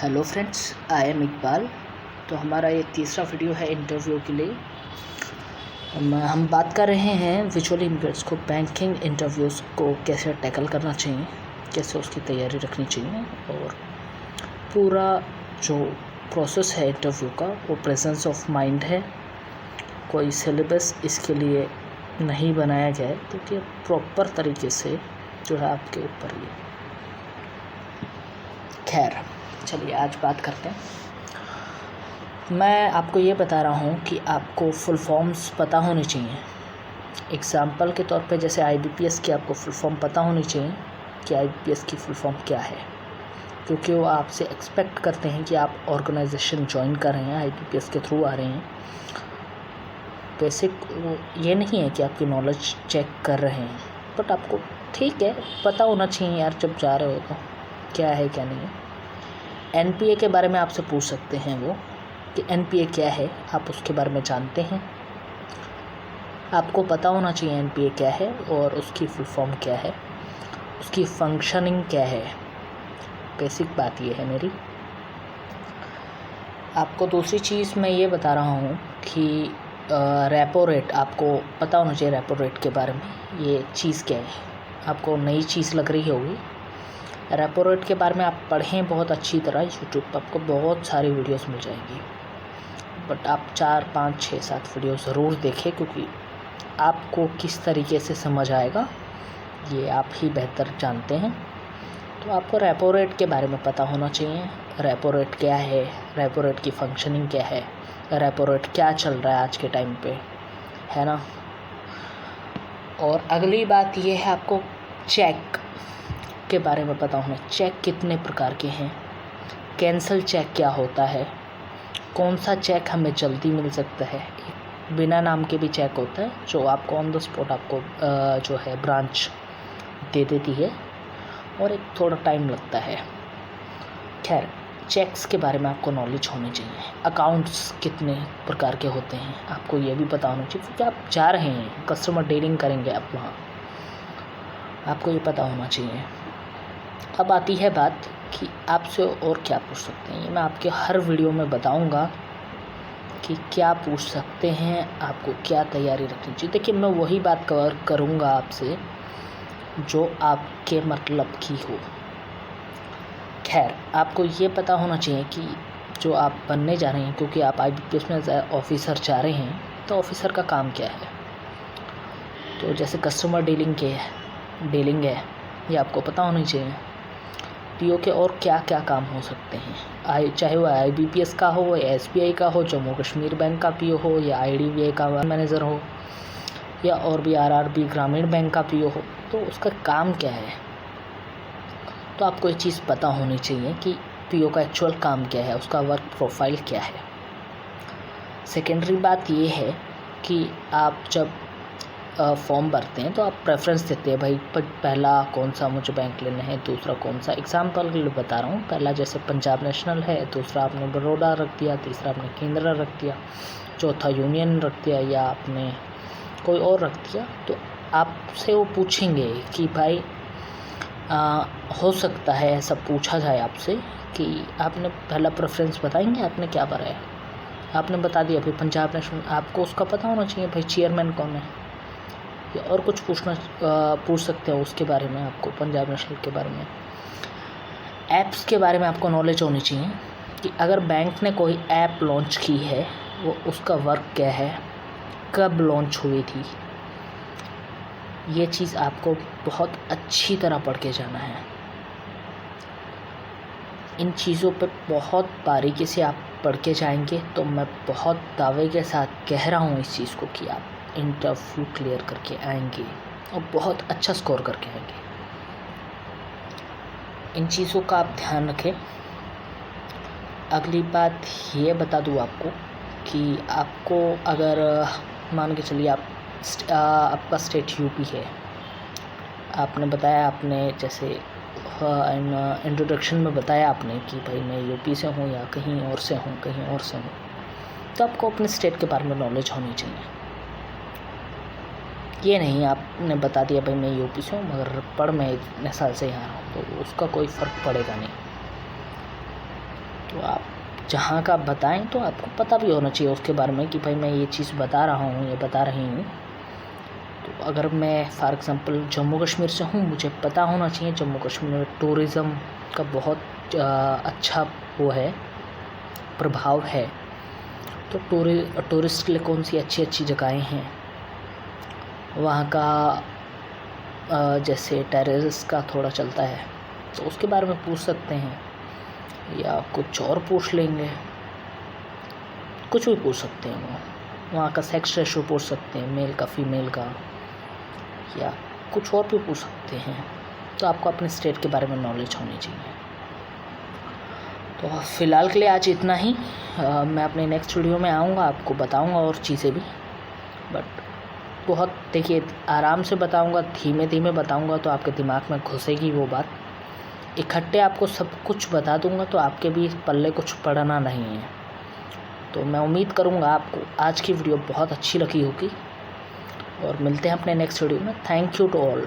Hello friends, I am Iqbal. तो हमारा ये तीसरा वीडियो है इंटरव्यू के लिए। हम बात कर रहे हैं विजुअली इम्पेयर्ड्स को बैंकिंग इंटरव्यूज़ को कैसे टैकल करना चाहिए, कैसे उसकी तैयारी रखनी चाहिए, और पूरा जो प्रोसेस है इंटरव्यू का वो प्रेजेंस ऑफ माइंड है। कोई सिलेबस इसके लिए नहीं बनाया गया है, क्योंकि प्रॉपर तरीके से जो है आपके ऊपर ही है। खैर चलिए आज बात करते हैं। मैं आपको ये बता रहा हूँ कि आपको फुल फॉर्म्स पता होनी चाहिए। एग्ज़ाम्पल के तौर पे जैसे आईबीपीएस की आपको फुल फॉर्म पता होनी चाहिए कि आईबीपीएस की फुल फॉर्म क्या है, क्योंकि वो आपसे एक्सपेक्ट करते हैं कि आप ऑर्गेनाइजेशन ज्वाइन कर रहे हैं, आईबीपीएस के थ्रू आ रहे हैं। बेसिक ये नहीं है कि आपकी नॉलेज चेक कर रहे हैं, बट आपको ठीक है पता होना चाहिए यार, जब जा रहे हो तो क्या है क्या नहीं है। एनपीए के बारे में आपसे पूछ सकते हैं वो कि एनपीए क्या है, आप उसके बारे में जानते हैं। आपको पता होना चाहिए एनपीए क्या है और उसकी फुल फॉर्म क्या है, उसकी फंक्शनिंग क्या है। बेसिक बात ये है मेरी। आपको दूसरी चीज़ मैं ये बता रहा हूँ कि रेपो रेट आपको पता होना चाहिए। रेपो रेट के बारे में ये चीज़ क्या है, आपको नई चीज़ लग रही होगी। रेपो रेट के बारे में आप पढ़ें बहुत अच्छी तरह, यूट्यूब पर आपको बहुत सारी वीडियोस मिल जाएंगी, बट आप 4, 5, 6, 7 वीडियो ज़रूर देखें, क्योंकि आपको किस तरीके से समझ आएगा ये आप ही बेहतर जानते हैं। तो आपको रेपो रेट के बारे में पता होना चाहिए। रेपो रेट क्या है, रेपो रेट की फंक्शनिंग क्या है, रेपो रेट क्या चल रहा है आज के टाइम पे, है ना। और अगली बात ये है, आपको चेक के बारे में पता होना। चेक कितने प्रकार के हैं, कैंसल चेक क्या होता है, कौन सा चेक हमें जल्दी मिल सकता है। बिना नाम के भी चेक होता है जो आपको ऑन द स्पॉट आपको जो है ब्रांच दे देती है, और एक थोड़ा टाइम लगता है। खैर चेक्स के बारे में आपको नॉलेज होनी चाहिए। अकाउंट्स कितने प्रकार के होते हैं आपको ये भी पता होना चाहिए, क्योंकि आप जा रहे हैं कस्टमर डीलिंग करेंगे आप वहाँ, आपको ये पता होना चाहिए। अब आती है बात कि आपसे और क्या पूछ सकते हैं। ये मैं आपके हर वीडियो में बताऊंगा कि क्या पूछ सकते हैं, आपको क्या तैयारी रखनी चाहिए। देखिए मैं वही बात कवर करूंगा आपसे जो आपके मतलब की हो। खैर आपको ये पता होना चाहिए कि जो आप बनने जा रहे हैं, क्योंकि आप आईबीपीएस में ऑफिसर जा रहे हैं, तो ऑफिसर का काम क्या है। तो जैसे कस्टमर डीलिंग है ये आपको पता होनी चाहिए। पीओ के और क्या क्या काम हो सकते हैं, चाहे वो आईबीपीएस का हो या एसबीआई का हो, जम्मू कश्मीर बैंक का पीओ हो, या आईडीबीआई का मैनेजर हो, या और भी आरआरबी ग्रामीण बैंक का पीओ हो, तो उसका काम क्या है। तो आपको ये चीज़ पता होनी चाहिए कि पीओ का एक्चुअल काम क्या है, उसका वर्क प्रोफाइल क्या है। सेकेंडरी बात ये है कि आप जब फॉर्म भरते हैं तो आप प्रेफरेंस देते हैं, भाई पहला कौन सा मुझे बैंक लेना है, दूसरा कौन सा। एग्जांपल के लिए बता रहा हूँ, पहला जैसे पंजाब नेशनल है, दूसरा आपने बड़ौदा रख दिया, तीसरा आपने केंद्र रख दिया, चौथा यूनियन रख दिया, या आपने कोई और रख दिया। तो आपसे वो पूछेंगे कि भाई हो सकता है ऐसा पूछा जाए आपसे कि आपने पहला प्रेफरेंस बताएंगे आपने क्या भरा है। आपने बता दिया भाई पंजाब नेशनल, आपको उसका पता होना चाहिए भाई चेयरमैन कौन है, या और कुछ पूछ सकते हो उसके बारे में, आपको पंजाब नेशनल के बारे में। ऐप्स के बारे में आपको नॉलेज होनी चाहिए कि अगर बैंक ने कोई ऐप लॉन्च की है वो उसका वर्क क्या है, कब लॉन्च हुई थी। ये चीज़ आपको बहुत अच्छी तरह पढ़ के जाना है। इन चीज़ों पे बहुत बारीकी से आप पढ़ के जाएंगे तो मैं बहुत दावे के साथ कह रहा हूँ इस चीज़ को कि आप इंटरव्यू क्लियर करके आएंगे और बहुत अच्छा स्कोर करके आएंगे। इन चीज़ों का आप ध्यान रखें। अगली बात ये बता दूँ आपको कि आपको अगर मान के चलिए आपका स्टेट यूपी है, आपने बताया, आपने जैसे इंट्रोडक्शन में बताया आपने कि भाई मैं यूपी से हूँ या कहीं और से हूँ, तो आपको अपने स्टेट के बारे में नॉलेज होनी चाहिए। ये नहीं आपने बता दिया भाई मैं यूपी से हूँ मगर मैं इतने साल से यहाँ हूँ, तो उसका कोई फ़र्क पड़ेगा नहीं। तो आप जहाँ का बताएं तो आपको पता भी होना चाहिए उसके बारे में कि भाई मैं ये चीज़ बता रहा हूँ, ये बता रही हूँ। तो अगर मैं फॉर एग्ज़ाम्पल जम्मू कश्मीर से हूँ, मुझे पता होना चाहिए जम्मू कश्मीर में टूरिज़्म का बहुत अच्छा वो है, प्रभाव है। तो टूरिस्ट के लिए कौन सी अच्छी अच्छी जगहें हैं वहाँ का, जैसे टेरेस का थोड़ा चलता है तो उसके बारे में पूछ सकते हैं, या कुछ और पूछ लेंगे, कुछ भी पूछ सकते हैं। वो वहाँ का सेक्स रेशो पूछ सकते हैं, मेल का फीमेल का, या कुछ और भी पूछ सकते हैं। तो आपको अपने स्टेट के बारे में नॉलेज होनी चाहिए। तो फ़िलहाल के लिए आज इतना ही। मैं अपने नेक्स्ट वीडियो में आऊँगा, आपको बताऊँगा और चीज़ें भी, बट बहुत देखिए आराम से बताऊँगा, धीमे धीमे बताऊँगा तो आपके दिमाग में घुसेगी वो बात। इकट्ठे आपको सब कुछ बता दूँगा तो आपके भी पल्ले कुछ पड़ना नहीं है। तो मैं उम्मीद करूँगा आपको आज की वीडियो बहुत अच्छी लगी होगी, और मिलते हैं अपने नेक्स्ट वीडियो में। Thank you to all.